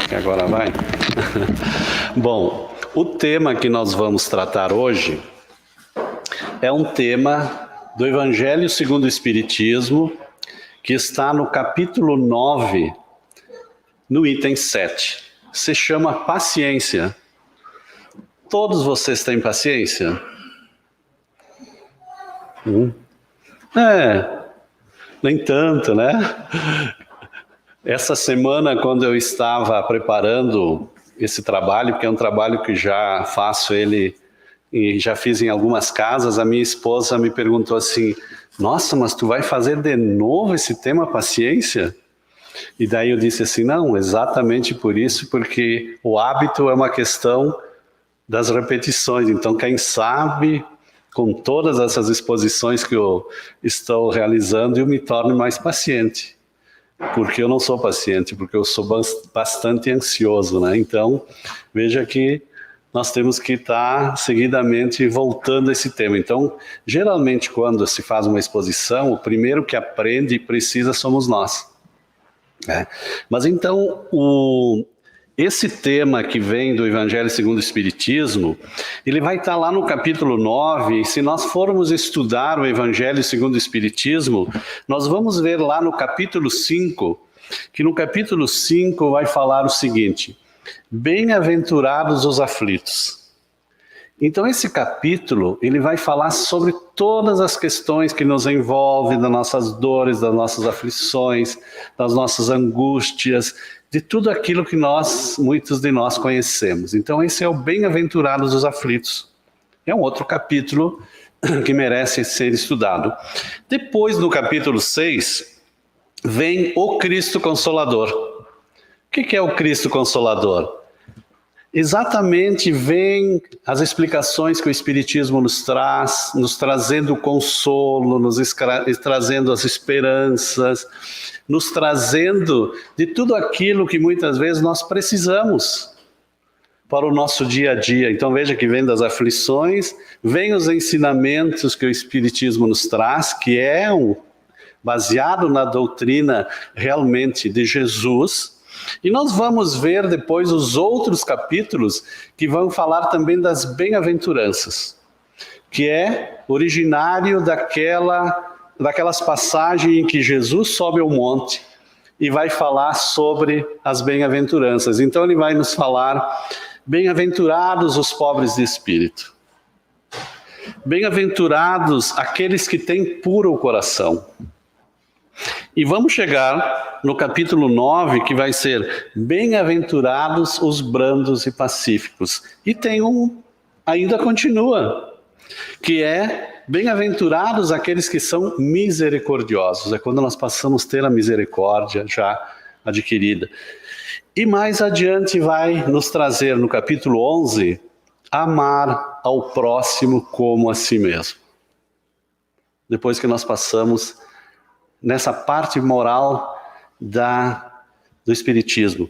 Que agora vai? Bom, o tema que nós vamos tratar hoje é um tema do Evangelho segundo o Espiritismo, que está no capítulo 9, no item 7. Se chama paciência. Todos vocês têm paciência? Nem tanto, né? Essa semana, quando eu estava preparando esse trabalho, porque é um trabalho que já faço ele e já fiz em algumas casas, a minha esposa me perguntou assim: nossa, mas tu vai fazer de novo esse tema paciência? E daí eu disse assim: não, exatamente por isso, porque o hábito é uma questão das repetições. Então, quem sabe, com todas essas exposições que eu estou realizando, eu me torno mais paciente. Porque eu não sou paciente, porque eu sou bastante ansioso, né? Então, veja que nós temos que estar seguidamente voltando a esse tema. Então, geralmente, quando se faz uma exposição, o primeiro que aprende e precisa somos nós, né? Mas então, esse tema que vem do Evangelho segundo o Espiritismo, ele vai estar lá no capítulo 9, e se nós formos estudar o Evangelho segundo o Espiritismo, nós vamos ver lá no capítulo 5, que no capítulo 5 vai falar o seguinte: bem-aventurados os aflitos. Então esse capítulo, ele vai falar sobre todas as questões que nos envolvem, das nossas dores, das nossas aflições, das nossas angústias, de tudo aquilo que muitos de nós conhecemos. Então esse é o bem-aventurados os aflitos. É um outro capítulo que merece ser estudado. Depois, no capítulo 6, vem o Cristo Consolador. O que é o Cristo Consolador? Exatamente vem as explicações que o Espiritismo nos traz, nos trazendo o consolo, nos trazendo as esperanças, nos trazendo de tudo aquilo que muitas vezes nós precisamos para o nosso dia a dia. Então veja que vem das aflições, vem os ensinamentos que o Espiritismo nos traz, que é baseado na doutrina realmente de Jesus. E nós vamos ver depois os outros capítulos que vão falar também das bem-aventuranças, que é originário daquelas passagens em que Jesus sobe ao monte e vai falar sobre as bem-aventuranças. Então ele vai nos falar: bem-aventurados os pobres de espírito, bem-aventurados aqueles que têm puro o coração. E vamos chegar no capítulo 9, que vai ser bem-aventurados os brandos e pacíficos. E tem ainda continua, que é bem-aventurados aqueles que são misericordiosos. É quando nós passamos a ter a misericórdia já adquirida. E mais adiante vai nos trazer no capítulo 11, amar ao próximo como a si mesmo. Depois que nós passamos nessa parte moral do Espiritismo.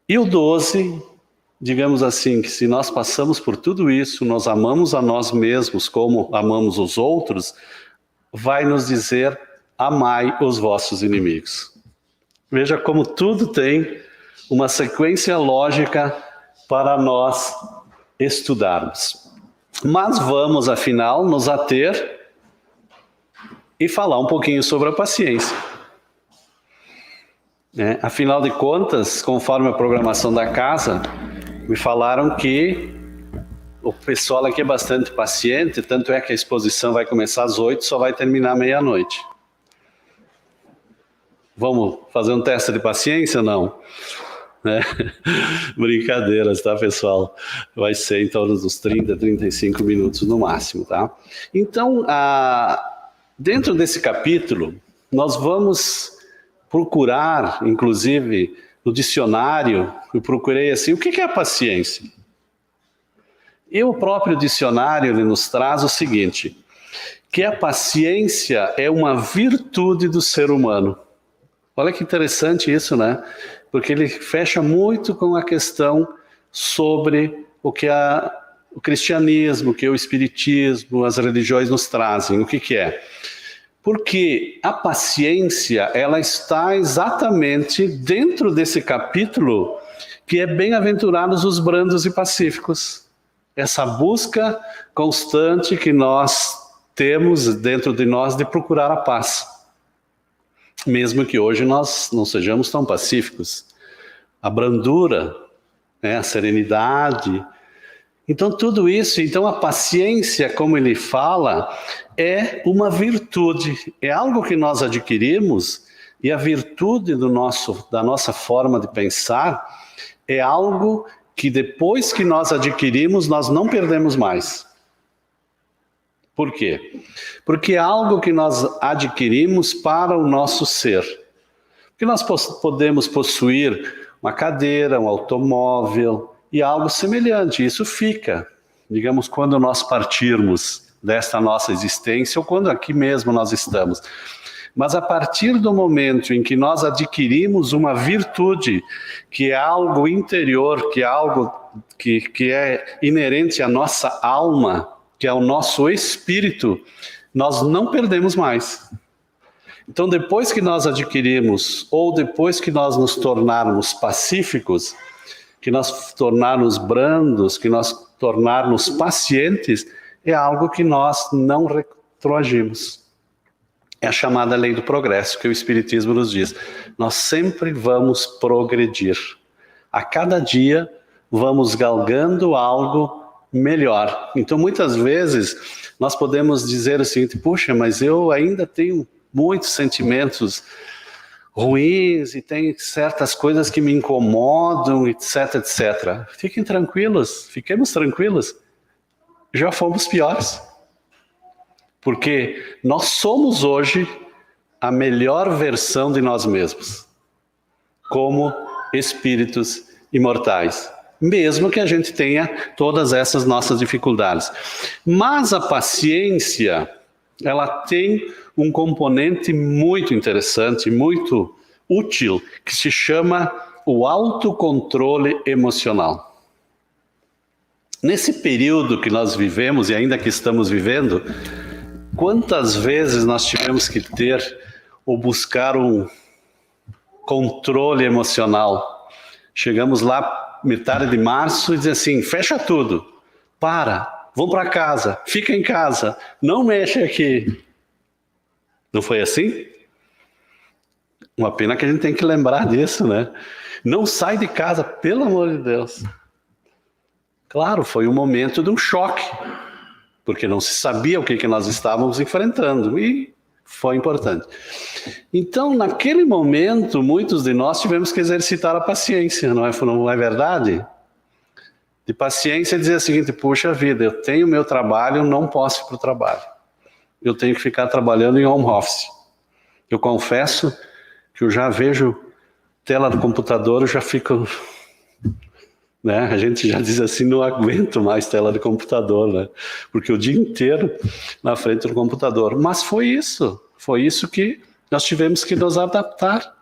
E o 12, digamos assim, que se nós passamos por tudo isso, nós amamos a nós mesmos como amamos os outros, vai nos dizer: amai os vossos inimigos. Veja como tudo tem uma sequência lógica para nós estudarmos. Mas vamos, afinal, nos ater e falar um pouquinho sobre a paciência. Afinal de contas, conforme a programação da casa, me falaram que o pessoal aqui é bastante paciente, tanto é que a exposição vai começar às 8, só vai terminar meia-noite. Vamos fazer um teste de paciência ou não? Brincadeiras, tá, pessoal? Vai ser em torno dos 30, 35 minutos no máximo, tá? Então, dentro desse capítulo, nós vamos procurar, inclusive no dicionário, eu procurei assim: o que é a paciência? E o próprio dicionário ele nos traz o seguinte: que a paciência é uma virtude do ser humano. Olha que interessante isso, né? Porque ele fecha muito com a questão sobre o que o cristianismo, o que o espiritismo, as religiões nos trazem. O que é? Porque a paciência, ela está exatamente dentro desse capítulo que é bem-aventurados os brandos e pacíficos. Essa busca constante que nós temos dentro de nós de procurar a paz. Mesmo que hoje nós não sejamos tão pacíficos. A brandura, a serenidade. Então tudo isso, então a paciência, como ele fala, é uma virtude. É algo que nós adquirimos e a virtude da nossa forma de pensar é algo que depois que nós adquirimos, nós não perdemos mais. Por quê? Porque é algo que nós adquirimos para o nosso ser. Porque nós podemos possuir uma cadeira, um automóvel e algo semelhante. Isso fica, digamos, quando nós partirmos desta nossa existência ou quando aqui mesmo nós estamos. Mas a partir do momento em que nós adquirimos uma virtude, que é algo interior, que é algo que é inerente à nossa alma, que é o nosso espírito, nós não perdemos mais. Então, depois que nós adquirimos, ou depois que nós nos tornarmos pacíficos, que nós tornarmos brandos, que nós tornarmos pacientes, é algo que nós não retroagimos. É a chamada lei do progresso, que o Espiritismo nos diz. Nós sempre vamos progredir. A cada dia vamos galgando algo melhor. Então, muitas vezes, nós podemos dizer o seguinte: puxa, mas eu ainda tenho muitos sentimentos ruins e tem certas coisas que me incomodam, etc, etc. Fiquem tranquilos, fiquemos tranquilos. Já fomos piores. Porque nós somos hoje a melhor versão de nós mesmos, como espíritos imortais, mesmo que a gente tenha todas essas nossas dificuldades. Mas a paciência, ela tem um componente muito interessante, muito útil, que se chama o autocontrole emocional. Nesse período que nós vivemos e ainda que estamos vivendo, quantas vezes nós tivemos que ter ou buscar um controle emocional? Chegamos lá metade de março e diz assim: fecha tudo, vão para casa, fica em casa, não mexe aqui. Não foi assim? Uma pena que a gente tem que lembrar disso, né? Não sai de casa, pelo amor de Deus. Claro, foi um momento de um choque, porque não se sabia o que nós estávamos enfrentando, e foi importante. Então, naquele momento, muitos de nós tivemos que exercitar a paciência, não é verdade? De paciência dizer o seguinte: puxa vida, eu tenho meu trabalho, não posso ir para o trabalho. Eu tenho que ficar trabalhando em home office. Eu confesso que eu já vejo tela do computador, eu já fico... Né? A gente já diz assim: não aguento mais tela de computador, né? Porque o dia inteiro na frente do computador. Mas foi isso que nós tivemos que nos adaptar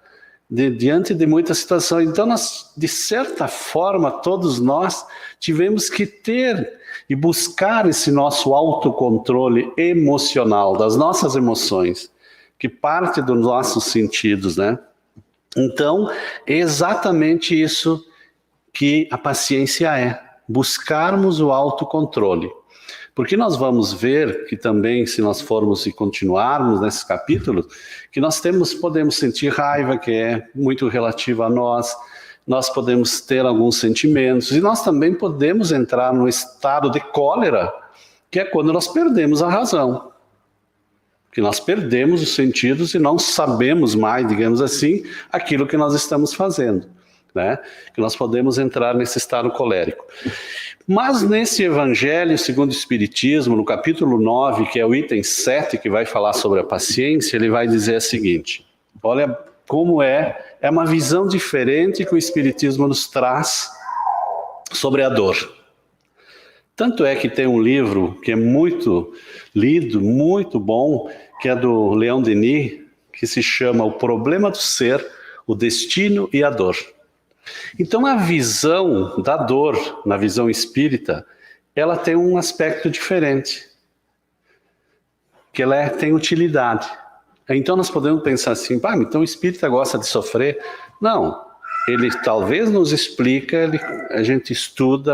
diante de muitas situações. Então, nós, de certa forma, todos nós tivemos que ter e buscar esse nosso autocontrole emocional, das nossas emoções, que parte dos nossos sentidos, né? Então, é exatamente isso que a paciência é, buscarmos o autocontrole. Porque nós vamos ver que também, se nós formos e continuarmos nesses capítulos, que nós podemos sentir raiva, que é muito relativa a nós podemos ter alguns sentimentos, e nós também podemos entrar no estado de cólera, que é quando nós perdemos a razão. Que nós perdemos os sentidos e não sabemos mais, digamos assim, aquilo que nós estamos fazendo. Né? Que nós podemos entrar nesse estado colérico. Mas nesse Evangelho segundo o Espiritismo, no capítulo 9, que é o item 7, que vai falar sobre a paciência, ele vai dizer o seguinte: olha como é uma visão diferente que o Espiritismo nos traz sobre a dor. Tanto é que tem um livro que é muito lido, muito bom, que é do Leon Denis, que se chama O Problema do Ser, o Destino e a Dor. Então a visão da dor, na visão espírita, ela tem um aspecto diferente, que ela tem utilidade. Então nós podemos pensar assim, então o espírita gosta de sofrer. Não, ele talvez nos explica, a gente estuda,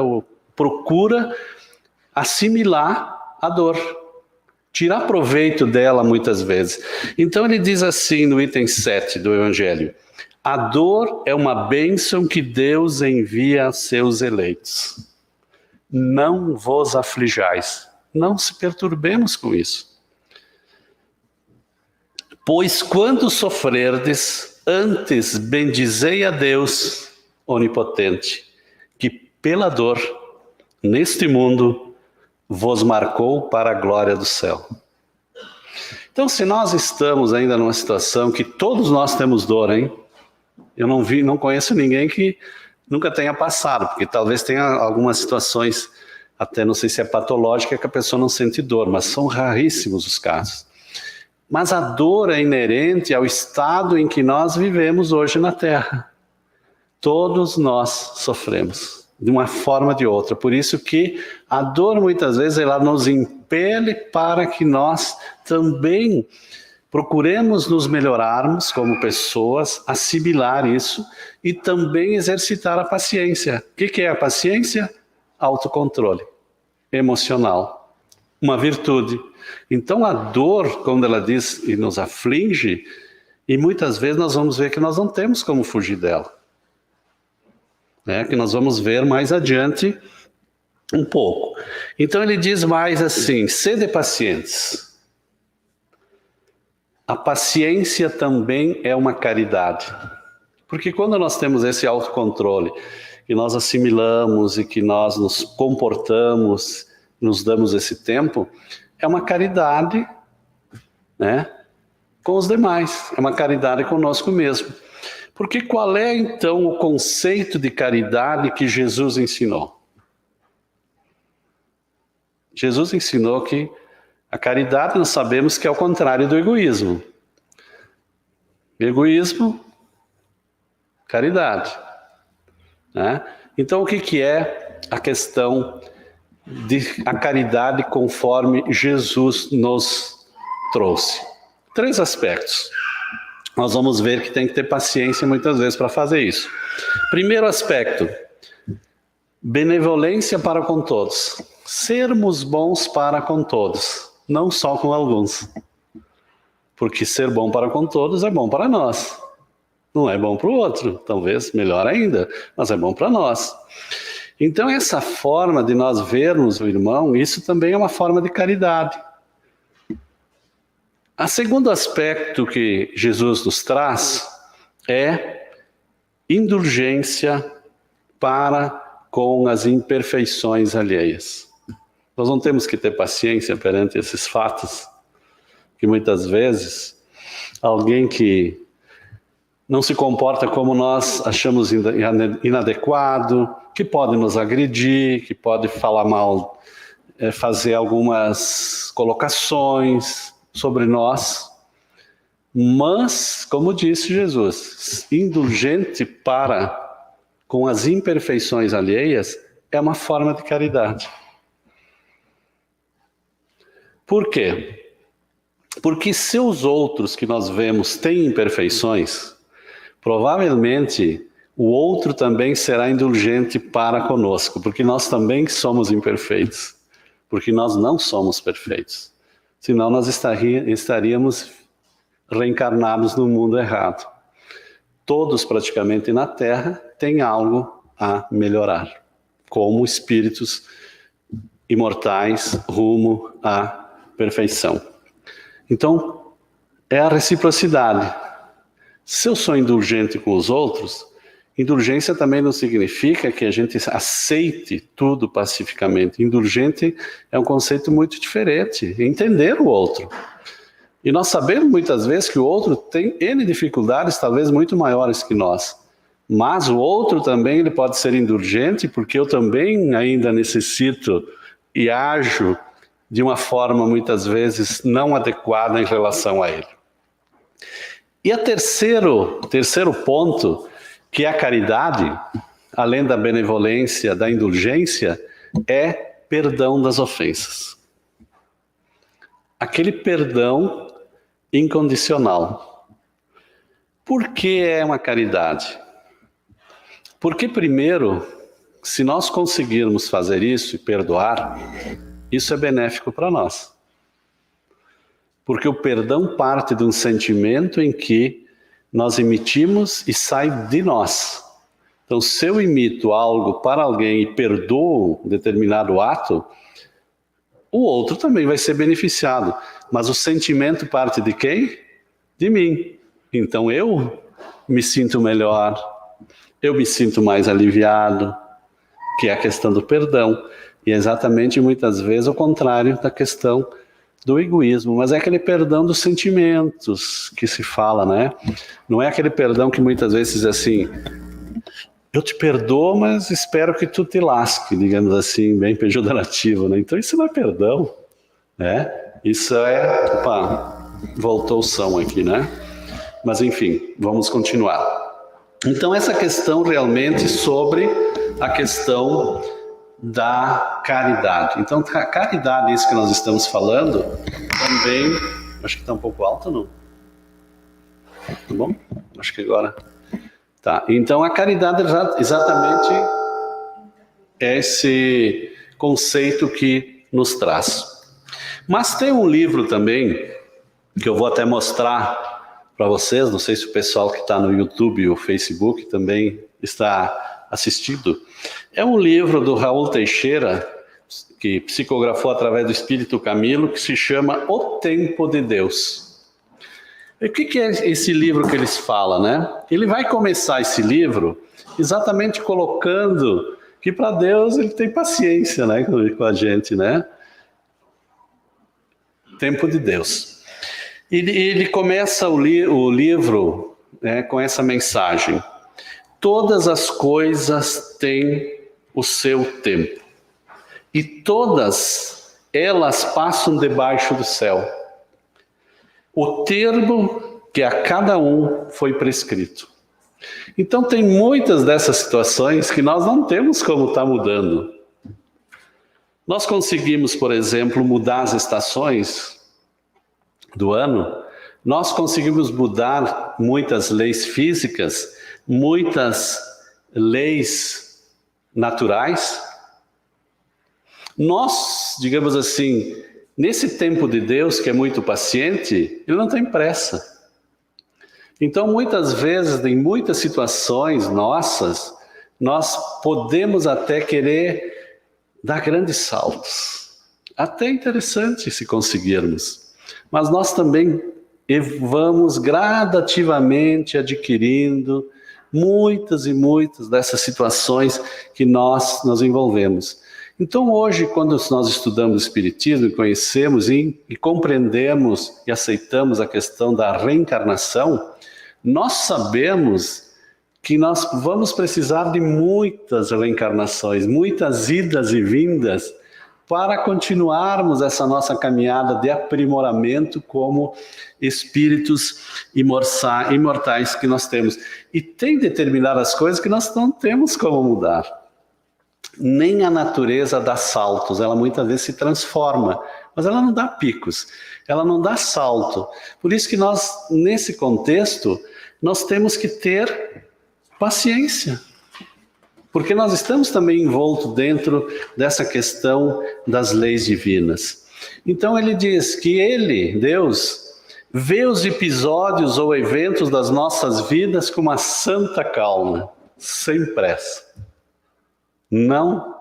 procura assimilar a dor, tirar proveito dela muitas vezes. Então ele diz assim no item 7 do Evangelho: a dor é uma bênção que Deus envia a seus eleitos. Não vos aflijais, não se perturbemos com isso. Pois quando sofrerdes, antes bendizei a Deus onipotente, que pela dor, neste mundo, vos marcou para a glória do céu. Então, se nós estamos ainda numa situação que todos nós temos dor, hein? Eu não conheço ninguém que nunca tenha passado, porque talvez tenha algumas situações, até não sei se é patológica, que a pessoa não sente dor, mas são raríssimos os casos. Mas a dor é inerente ao estado em que nós vivemos hoje na Terra. Todos nós sofremos, de uma forma ou de outra. Por isso que a dor, muitas vezes, ela nos impele para que nós também procuremos nos melhorarmos como pessoas, assimilar isso e também exercitar a paciência. O que é a paciência? Autocontrole emocional, uma virtude. Então a dor, quando ela diz e nos aflige, e muitas vezes nós vamos ver que nós não temos como fugir dela. Que nós vamos ver mais adiante um pouco. Então ele diz mais assim: sede pacientes. A paciência também é uma caridade. Porque quando nós temos esse autocontrole, que nós assimilamos e que nós nos comportamos, nos damos esse tempo, é uma caridade, com os demais, é uma caridade conosco mesmo. Porque qual é então o conceito de caridade que Jesus ensinou? Jesus ensinou que a caridade nós sabemos que é o contrário do egoísmo. Egoísmo, caridade. Então o que é a questão a caridade conforme Jesus nos trouxe? 3 aspectos. Nós vamos ver que tem que ter paciência muitas vezes para fazer isso. Primeiro aspecto, benevolência para com todos. Sermos bons para com todos, não só com alguns. Porque ser bom para com todos é bom para nós. Não é bom para o outro, talvez melhor ainda, mas é bom para nós. Então essa forma de nós vermos o irmão, isso também é uma forma de caridade. O segundo aspecto que Jesus nos traz é indulgência para com as imperfeições alheias. Nós não temos que ter paciência perante esses fatos, que muitas vezes alguém que não se comporta como nós achamos inadequado, que pode nos agredir, que pode falar mal, fazer algumas colocações sobre nós, mas, como disse Jesus, indulgente para com as imperfeições alheias é uma forma de caridade. Por quê? Porque se os outros que nós vemos têm imperfeições, provavelmente o outro também será indulgente para conosco, porque nós também somos imperfeitos, porque nós não somos perfeitos. Senão nós estaríamos reencarnados no mundo errado. Todos praticamente na Terra têm algo a melhorar, como espíritos imortais rumo à perfeição. Então, é a reciprocidade. Se eu sou indulgente com os outros, indulgência também não significa que a gente aceite tudo pacificamente. Indulgente é um conceito muito diferente, entender o outro. E nós sabemos muitas vezes que o outro tem N dificuldades, talvez muito maiores que nós. Mas o outro também ele pode ser indulgente, porque eu também ainda necessito e ajo de uma forma muitas vezes não adequada em relação a ele. E o terceiro ponto, que é a caridade, além da benevolência, da indulgência, é perdão das ofensas. Aquele perdão incondicional. Por que é uma caridade? Porque, primeiro, se nós conseguirmos fazer isso e perdoar, isso é benéfico para nós. Porque o perdão parte de um sentimento em que nós emitimos e sai de nós. Então, se eu imito algo para alguém e perdoo determinado ato, o outro também vai ser beneficiado. Mas o sentimento parte de quem? De mim. Então, eu me sinto melhor, eu me sinto mais aliviado, que é a questão do perdão. E é exatamente, muitas vezes, o contrário da questão do egoísmo, mas é aquele perdão dos sentimentos que se fala, né? Não é aquele perdão que muitas vezes diz assim, eu te perdoo, mas espero que tu te lasque, digamos assim, bem pejorativo, né? Então isso não é perdão, né? Isso é... Opa, voltou o som aqui, né? Mas enfim, vamos continuar. Então essa questão realmente sobre a questão da caridade. Então, a caridade, isso que nós estamos falando, também... Acho que está um pouco alto, não? Tá bom? Acho que agora... Tá. Então, a caridade exatamente é esse conceito que nos traz. Mas tem um livro também, que eu vou até mostrar para vocês, não sei se o pessoal que está no YouTube e o Facebook também está assistindo. É um livro do Raul Teixeira, que psicografou através do Espírito Camilo, que se chama O Tempo de Deus. E o que é esse livro que eles falam, né? Ele vai começar esse livro exatamente colocando que para Deus ele tem paciência, né, com a gente, né? Tempo de Deus. E ele começa o livro, né, com essa mensagem. Todas as coisas têm o seu tempo, e todas elas passam debaixo do céu. O termo que a cada um foi prescrito. Então tem muitas dessas situações que nós não temos como estar mudando. Nós conseguimos, por exemplo, mudar as estações do ano, nós conseguimos mudar muitas leis físicas, muitas leis naturais. Nós, digamos assim, nesse tempo de Deus que é muito paciente, ele não tem pressa. Então, muitas vezes, em muitas situações nossas, nós podemos até querer dar grandes saltos. Até interessante se conseguirmos. Mas nós também vamos gradativamente adquirindo muitas e muitas dessas situações que nós nos envolvemos. Então hoje, quando nós estudamos o Espiritismo, conhecemos e compreendemos e aceitamos a questão da reencarnação, nós sabemos que nós vamos precisar de muitas reencarnações, muitas idas e vindas, para continuarmos essa nossa caminhada de aprimoramento como espíritos imortais que nós temos. E tem determinadas coisas que nós não temos como mudar. Nem a natureza dá saltos, ela muitas vezes se transforma, mas ela não dá picos, ela não dá salto. Por isso que nós, nesse contexto, nós temos que ter paciência. Porque nós estamos também envoltos dentro dessa questão das leis divinas. Então ele diz que ele, Deus, vê os episódios ou eventos das nossas vidas com uma santa calma, sem pressa. Não,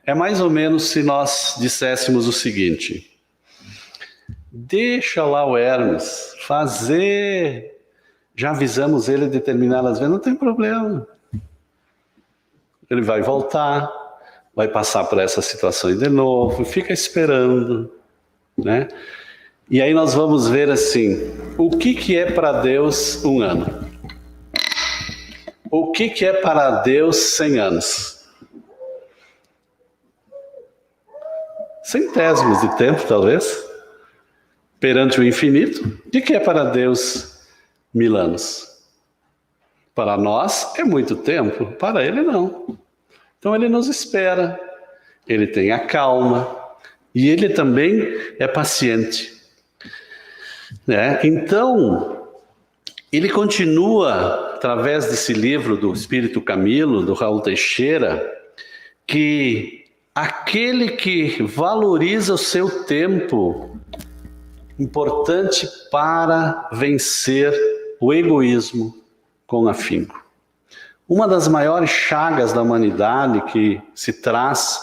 é mais ou menos se nós disséssemos o seguinte: deixa lá o Hermes fazer, já avisamos ele determinadas vezes, não tem problema. Ele vai voltar, vai passar por essas situações de novo, fica esperando, né? E aí nós vamos ver assim, o que é para Deus um ano? O que é para Deus 100 anos? Centésimos de tempo, talvez, perante o infinito. O que é para Deus 1000 anos? Para nós é muito tempo, para ele não. Então ele nos espera, ele tem a calma e ele também é paciente. Então, ele continua, através desse livro do Espírito Camilo, do Raul Teixeira, que aquele que valoriza o seu tempo, importante para vencer o egoísmo com afinco. Uma das maiores chagas da humanidade que se traz,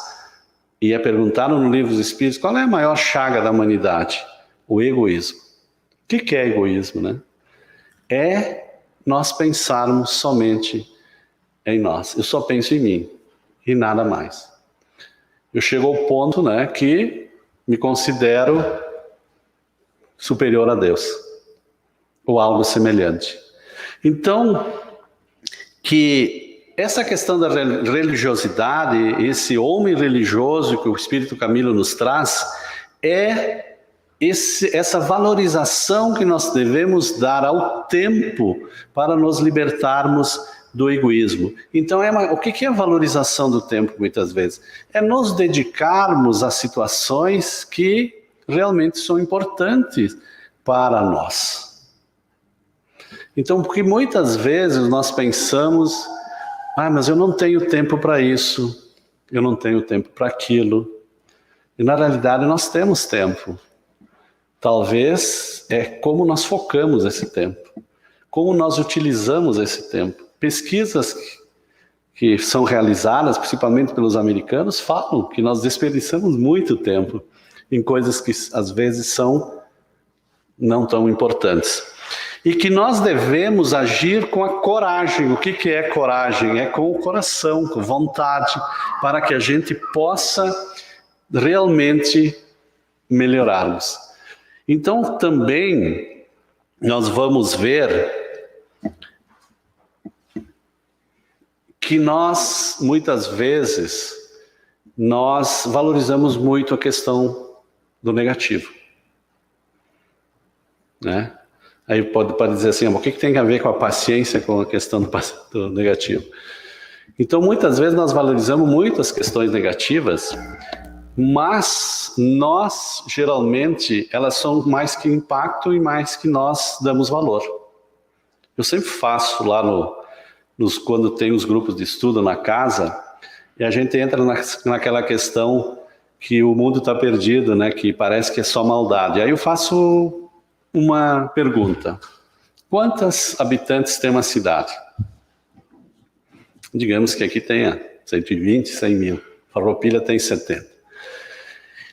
e é perguntado no livro dos Espíritos, qual é a maior chaga da humanidade? O egoísmo. O que é egoísmo, né? É nós pensarmos somente em nós. Eu só penso em mim e nada mais. Eu chego ao ponto, né, que me considero superior a Deus, ou algo semelhante. Então, que essa questão da religiosidade, esse homem religioso que o Espírito Camilo nos traz, é essa valorização que nós devemos dar ao tempo para nos libertarmos do egoísmo. Então, o que é a valorização do tempo, muitas vezes? É nos dedicarmos a situações que realmente são importantes para nós. Então, porque muitas vezes nós pensamos, mas eu não tenho tempo para isso, eu não tenho tempo para aquilo. E na realidade nós temos tempo. Talvez é como nós focamos esse tempo, como nós utilizamos esse tempo. Pesquisas que são realizadas, principalmente pelos americanos, falam que nós desperdiçamos muito tempo em coisas que às vezes são não tão importantes. E que nós devemos agir com a coragem. O que é coragem? É com o coração, com vontade, para que a gente possa realmente melhorarmos. Então, também, nós vamos ver que nós, muitas vezes, nós valorizamos muito a questão do negativo. Né? Aí pode dizer assim, o que tem a ver com a paciência com a questão do negativo? Então, muitas vezes, nós valorizamos muito as questões negativas, mas nós, geralmente, elas são mais que impacto e mais que nós damos valor. Eu sempre faço lá quando tem os grupos de estudo na casa, e a gente entra naquela questão que o mundo está perdido, né? Que parece que é só maldade. Aí eu faço uma pergunta. Quantos habitantes tem uma cidade? Digamos que aqui tenha 120, 100 mil. Farroupilha tem 70.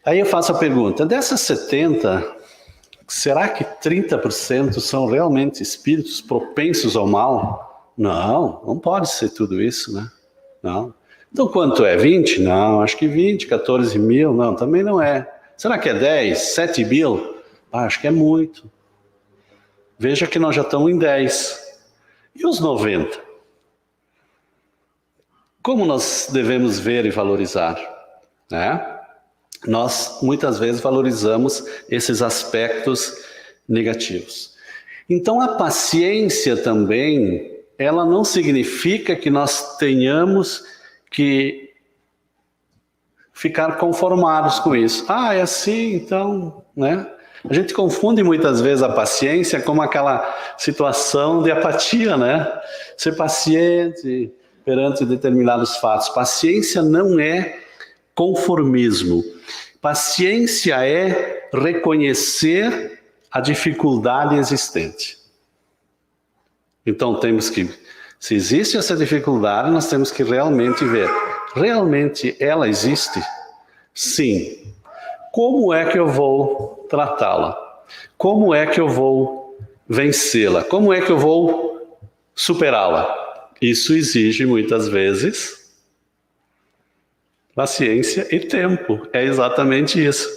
Aí eu faço a pergunta, dessas 70, será que 30% são realmente espíritos propensos ao mal? Não pode ser tudo isso, né? Não. Então quanto é? 20? Não, acho que 20, 14 mil, não, também não é. Será que é 10, 7 mil? Acho que é muito. Veja que nós já estamos em 10. E os 90? Como nós devemos ver e valorizar? Né? Nós muitas vezes valorizamos esses aspectos negativos. Então a paciência também, ela não significa que nós tenhamos que ficar conformados com isso. É assim, então, né? A gente confunde muitas vezes a paciência com aquela situação de apatia, né? Ser paciente perante determinados fatos. Paciência não é conformismo. Paciência é reconhecer a dificuldade existente. Então temos que, se existe essa dificuldade, nós temos que realmente ver. Realmente ela existe? Sim. Como é que eu vou tratá-la? Como é que eu vou vencê-la? Como é que eu vou superá-la? Isso exige muitas vezes paciência e tempo. É exatamente isso.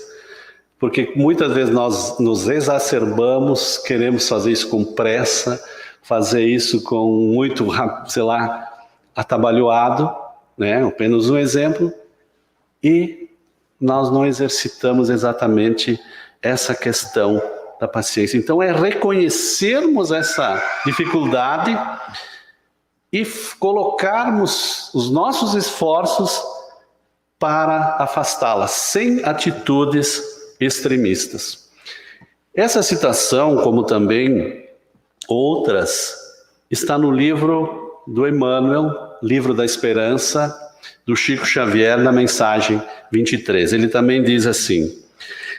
Porque muitas vezes nós nos exacerbamos, queremos fazer isso com pressa, fazer isso com muito, atabalhoado, né? Apenas um exemplo, e nós não exercitamos exatamente essa questão da paciência. Então é reconhecermos essa dificuldade e colocarmos os nossos esforços para afastá-la, sem atitudes extremistas. Essa citação, como também outras, está no livro do Emmanuel, Livro da Esperança, do Chico Xavier, na mensagem 23. Ele também diz assim: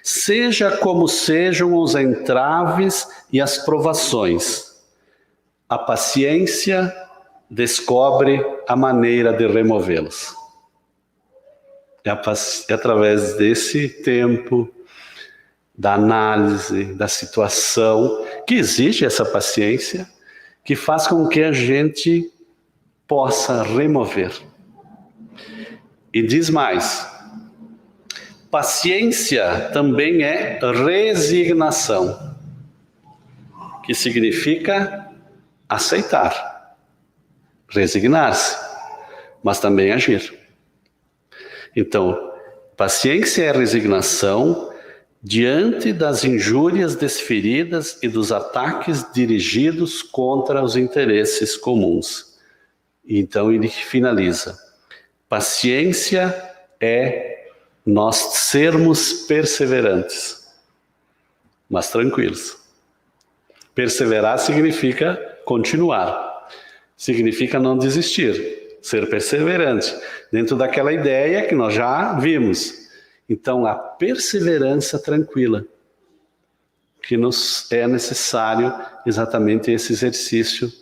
seja como sejam os entraves e as provações, a paciência descobre a maneira de removê-los. É através desse tempo, da análise, da situação, que exige essa paciência, que faz com que a gente possa remover. E diz mais, paciência também é resignação, que significa aceitar, resignar-se, mas também agir. Então, paciência é resignação diante das injúrias desferidas e dos ataques dirigidos contra os interesses comuns. Então ele finaliza: paciência é nós sermos perseverantes, mas tranquilos. Perseverar significa continuar, significa não desistir, ser perseverante, dentro daquela ideia que nós já vimos. Então, a perseverança tranquila, que nos é necessário exatamente esse exercício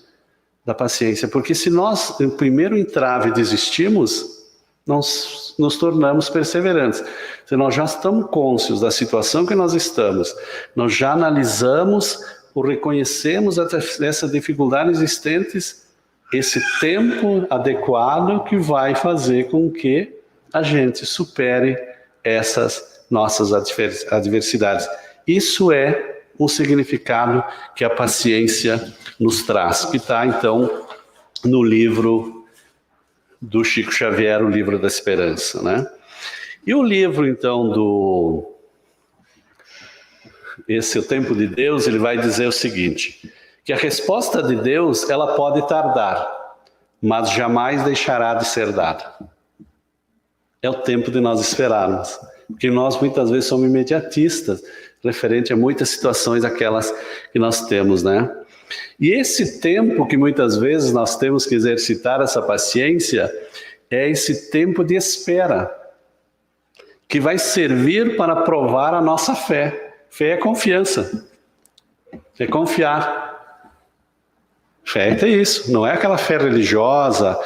da paciência. Porque se nós, no primeiro entrave, desistimos, nós nos tornamos perseverantes. Se nós já estamos cônscios da situação que nós estamos, nós já analisamos ou reconhecemos essas dificuldades existentes, esse tempo adequado que vai fazer com que a gente supere essas nossas adversidades. Isso é um significado que a paciência nos traz, que está então no livro do Chico Xavier, o Livro da Esperança, né? E o livro então esse O Tempo de Deus, ele vai dizer o seguinte, que a resposta de Deus, ela pode tardar, mas jamais deixará de ser dada. É o tempo de nós esperarmos, porque nós muitas vezes somos imediatistas, referente a muitas situações, aquelas que nós temos, né? E esse tempo que muitas vezes nós temos que exercitar essa paciência, é esse tempo de espera, que vai servir para provar a nossa fé. Fé é confiança, é confiar. Fé é isso, não é aquela fé religiosa,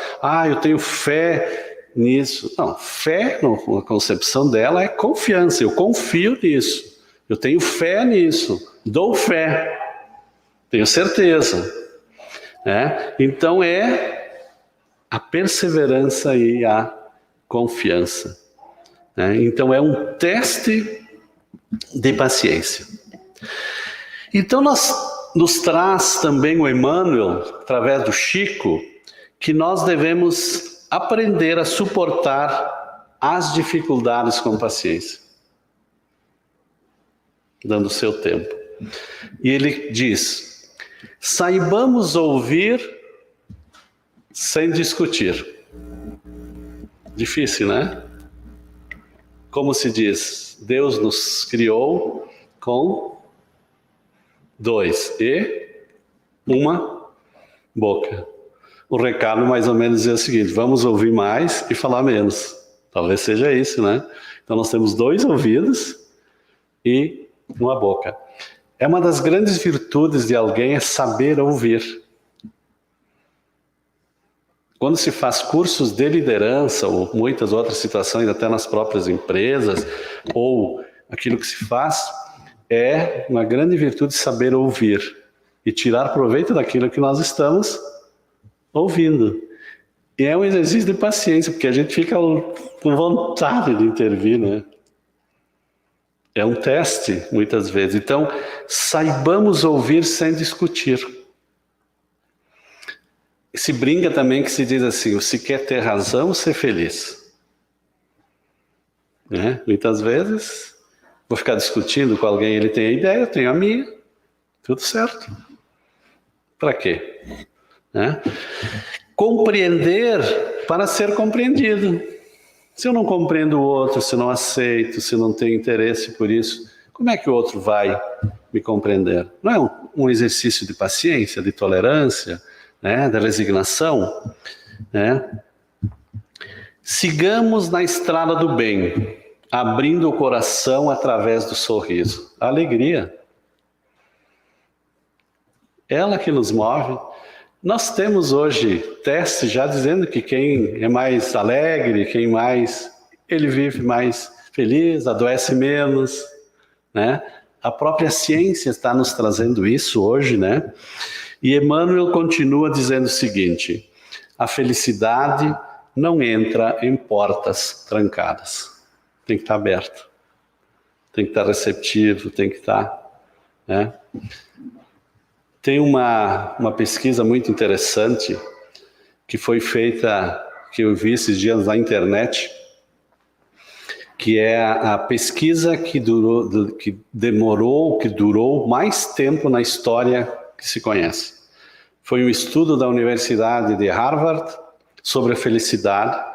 eu tenho fé nisso. Não, fé, na concepção dela, é confiança. Eu confio nisso, eu tenho fé nisso, dou fé, tenho certeza. Então é a perseverança e a confiança. Então é um teste de paciência. Então nos traz também o Emmanuel, através do Chico, que nós devemos aprender a suportar as dificuldades com paciência, dando o seu tempo. E ele diz: saibamos ouvir sem discutir. Difícil, né? Como se diz, Deus nos criou com 2 e 1 boca. O recado mais ou menos é o seguinte: vamos ouvir mais e falar menos. Talvez seja isso, né? Então nós temos 2 ouvidos e 1 boca. É uma das grandes virtudes de alguém é saber ouvir. Quando se faz cursos de liderança, ou muitas outras situações, até nas próprias empresas, ou aquilo que se faz, é uma grande virtude saber ouvir e tirar proveito daquilo que nós estamos ouvindo. E é um exercício de paciência, porque a gente fica com vontade de intervir, né? É um teste, muitas vezes. Então, saibamos ouvir sem discutir. Se brinca também que se diz assim: se quer ter razão, ser feliz. Muitas vezes, vou ficar discutindo com alguém, ele tem a ideia, eu tenho a minha, tudo certo. Para quê? Compreender para ser compreendido. Se eu não compreendo o outro, se não aceito, se não tenho interesse por isso, como é que o outro vai me compreender. Não é um exercício de paciência, de tolerância, né, de resignação, né? Sigamos na estrada do bem, abrindo o coração através do sorriso. A alegria, ela que nos move. Nós temos hoje testes já dizendo que quem é mais alegre, quem mais, ele vive mais feliz, adoece menos, né? A própria ciência está nos trazendo isso hoje, né? E Emmanuel continua dizendo o seguinte: a felicidade não entra em portas trancadas. Tem que estar aberto, tem que estar receptivo, tem que estar, né? Tem uma pesquisa muito interessante que foi feita, que eu vi esses dias na internet, que é a pesquisa que durou mais tempo na história que se conhece. Foi um estudo da Universidade de Harvard sobre a felicidade,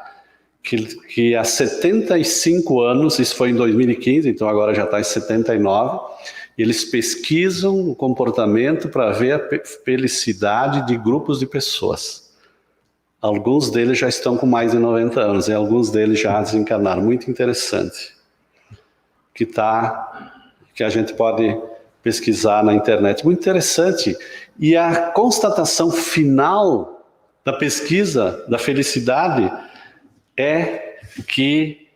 que há 75 anos, isso foi em 2015, então agora já está em 79, eles pesquisam o comportamento para ver a felicidade de grupos de pessoas. Alguns deles já estão com mais de 90 anos, e alguns deles já desencarnaram. Muito interessante. Que a gente pode pesquisar na internet. Muito interessante. E a constatação final da pesquisa da felicidade é que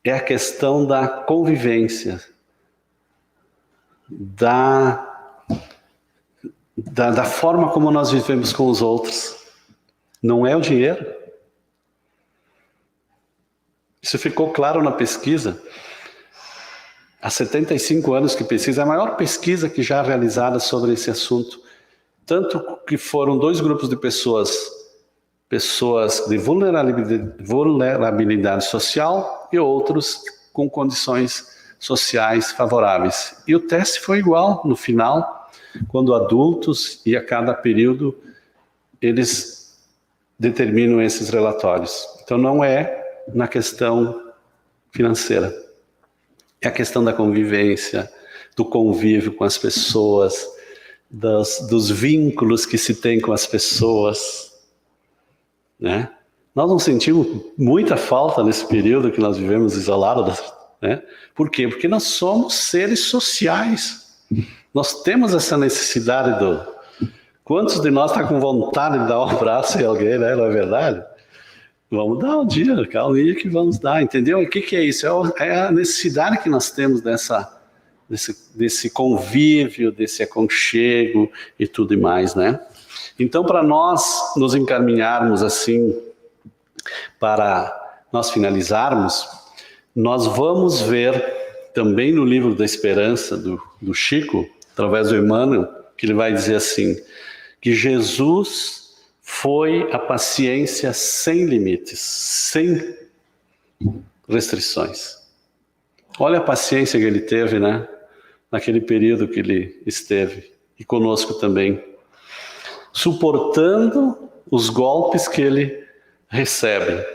é a questão da convivência, da forma como nós vivemos com os outros. Não é o dinheiro. Isso ficou claro na pesquisa. Há 75 anos que pesquisa, é a maior pesquisa que já realizada sobre esse assunto. Tanto que foram 2 grupos de pessoas de vulnerabilidade social e outros com condições sociais favoráveis. E o teste foi igual no final, quando adultos, e a cada período eles determinam esses relatórios. Então não é na questão financeira, é a questão da convivência, do convívio com as pessoas, dos vínculos que se tem com as pessoas, né? Nós não sentimos muita falta nesse período que nós vivemos isolados, né? Por quê? Porque nós somos seres sociais. Nós temos essa necessidade Quantos de nós está com vontade de dar um abraço em alguém, né? Não é verdade? Vamos dar um dia, calminha que vamos dar, entendeu? O que é isso? É a necessidade que nós temos desse convívio, desse aconchego e tudo mais, né? Então, para nós nos encaminharmos assim, para nós finalizarmos, nós vamos ver também no livro da Esperança, do Chico, através do Emmanuel, que ele vai dizer assim, que Jesus foi a paciência sem limites, sem restrições. Olha a paciência que ele teve, né? Naquele período que ele esteve, e conosco também, suportando os golpes que ele recebe.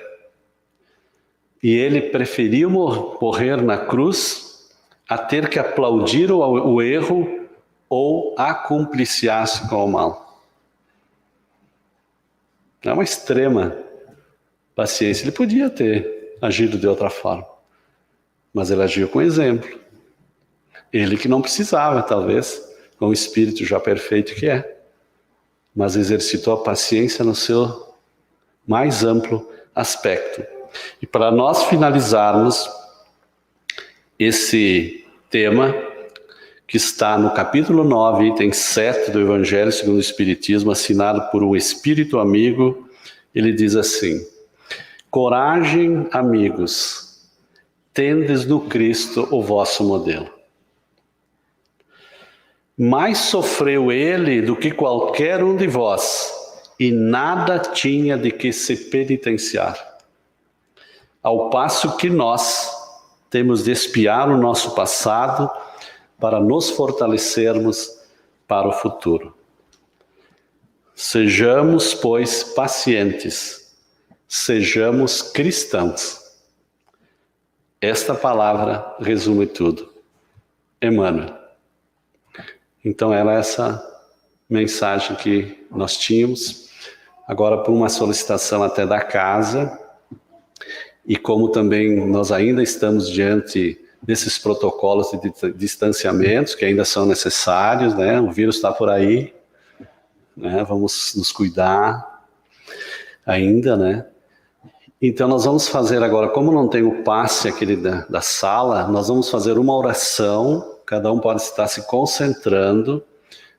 E ele preferiu morrer na cruz a ter que aplaudir o erro ou acumpliciar-se com o mal. É uma extrema paciência. Ele podia ter agido de outra forma, mas ele agiu com exemplo. Ele que não precisava, talvez, com o espírito já perfeito que é, mas exercitou a paciência no seu mais amplo aspecto. E para nós finalizarmos esse tema, que está no capítulo 9, item 7 do Evangelho segundo o Espiritismo, assinado por um espírito amigo, ele diz assim: coragem, amigos, tendes no Cristo o vosso modelo. Mais sofreu ele do que qualquer um de vós, e nada tinha de que se penitenciar. Ao passo que nós temos de expiar o nosso passado para nos fortalecermos para o futuro. Sejamos, pois, pacientes, sejamos cristãos. Esta palavra resume tudo. Emmanuel. Então era essa mensagem que nós tínhamos. Agora, por uma solicitação até da casa, e como também nós ainda estamos diante desses protocolos de distanciamentos que ainda são necessários, né? O vírus está por aí, né? Vamos nos cuidar ainda, né? Então nós vamos fazer agora, como não tem o passe aquele da sala, nós vamos fazer uma oração, cada um pode estar se concentrando,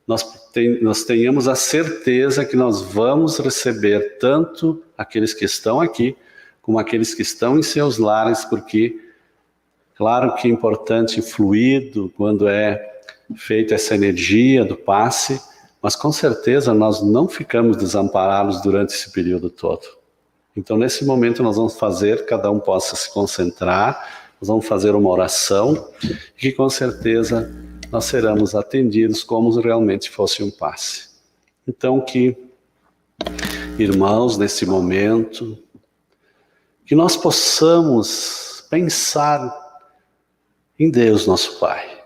nós tenhamos a certeza que nós vamos receber tanto aqueles que estão aqui, como aqueles que estão em seus lares, porque claro que é importante, fluido, quando é feita essa energia do passe, mas com certeza nós não ficamos desamparados durante esse período todo. Então nesse momento nós vamos fazer, cada um possa se concentrar, nós vamos fazer uma oração, e que com certeza nós seremos atendidos como se realmente fosse um passe. Então que, irmãos, nesse momento, que nós possamos pensar em Deus, nosso Pai.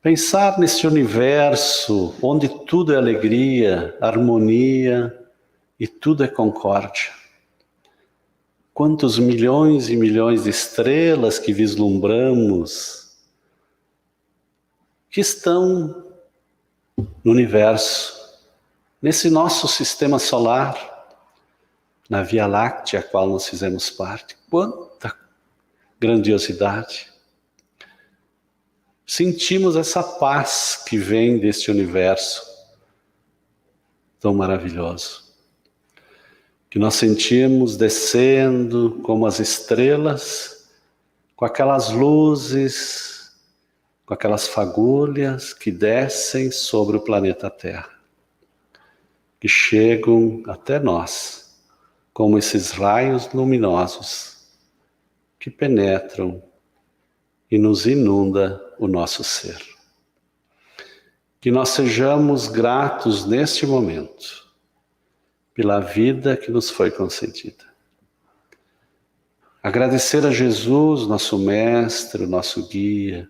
Pensar nesse universo onde tudo é alegria, harmonia e tudo é concórdia. Quantos milhões e milhões de estrelas que vislumbramos, que estão no universo, nesse nosso sistema solar, na Via Láctea, a qual nós fizemos parte. Quanta grandiosidade! Sentimos essa paz que vem deste universo tão maravilhoso, que nós sentimos descendo como as estrelas, com aquelas luzes, com aquelas fagulhas que descem sobre o planeta Terra, que chegam até nós, como esses raios luminosos que penetram e nos inunda o nosso ser. Que nós sejamos gratos neste momento pela vida que nos foi concedida. Agradecer a Jesus, nosso mestre, nosso guia,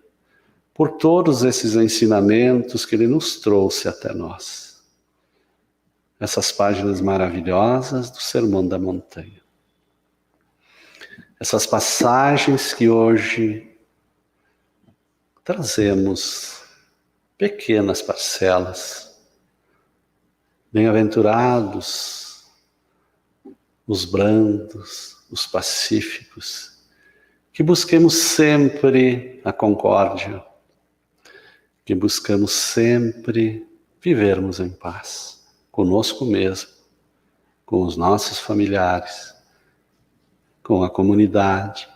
por todos esses ensinamentos que Ele nos trouxe até nós. Essas páginas maravilhosas do Sermão da Montanha. Essas passagens que hoje trazemos pequenas parcelas. Bem-aventurados os brandos, os pacíficos, que busquemos sempre a concórdia, que buscamos sempre vivermos em paz, conosco mesmo, com os nossos familiares, com a comunidade,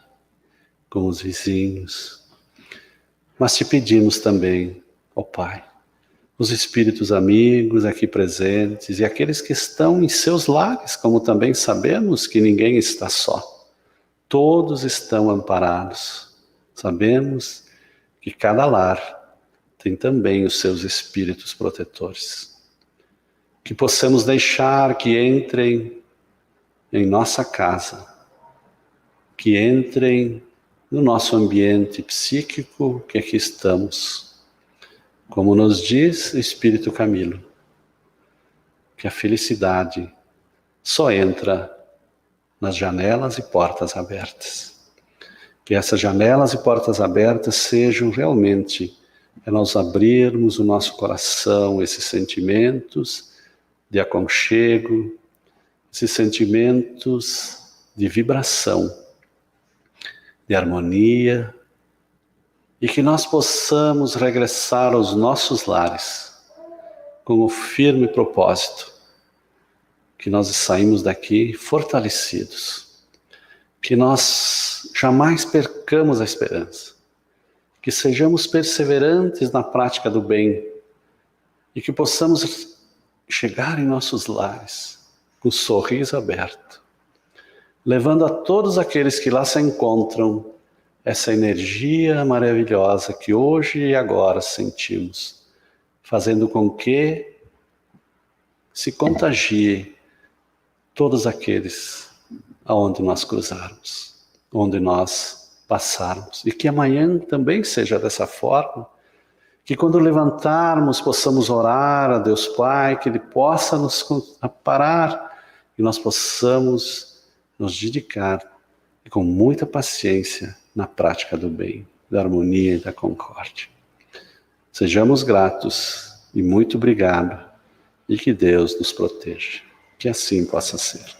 com os vizinhos. Mas te pedimos também, ó Pai, os espíritos amigos aqui presentes e aqueles que estão em seus lares, como também sabemos que ninguém está só. Todos estão amparados. Sabemos que cada lar tem também os seus espíritos protetores. Que possamos deixar que entrem em nossa casa, que entrem no nosso ambiente psíquico que aqui estamos. Como nos diz o Espírito Camilo, que a felicidade só entra nas janelas e portas abertas. Que essas janelas e portas abertas sejam realmente para nós abrirmos o nosso coração, esses sentimentos de aconchego, esses sentimentos de vibração, de harmonia, e que nós possamos regressar aos nossos lares com o firme propósito que nós saímos daqui fortalecidos, que nós jamais percamos a esperança, que sejamos perseverantes na prática do bem e que possamos chegar em nossos lares com o sorriso aberto, levando a todos aqueles que lá se encontram essa energia maravilhosa que hoje e agora sentimos, fazendo com que se contagie todos aqueles aonde nós cruzarmos, onde nós passarmos, e que amanhã também seja dessa forma, Que quando levantarmos, possamos orar a Deus Pai, que Ele possa nos amparar e nós possamos nos dedicar com muita paciência na prática do bem, da harmonia e da concórdia. Sejamos gratos e muito obrigado, e que Deus nos proteja. Que assim possa ser.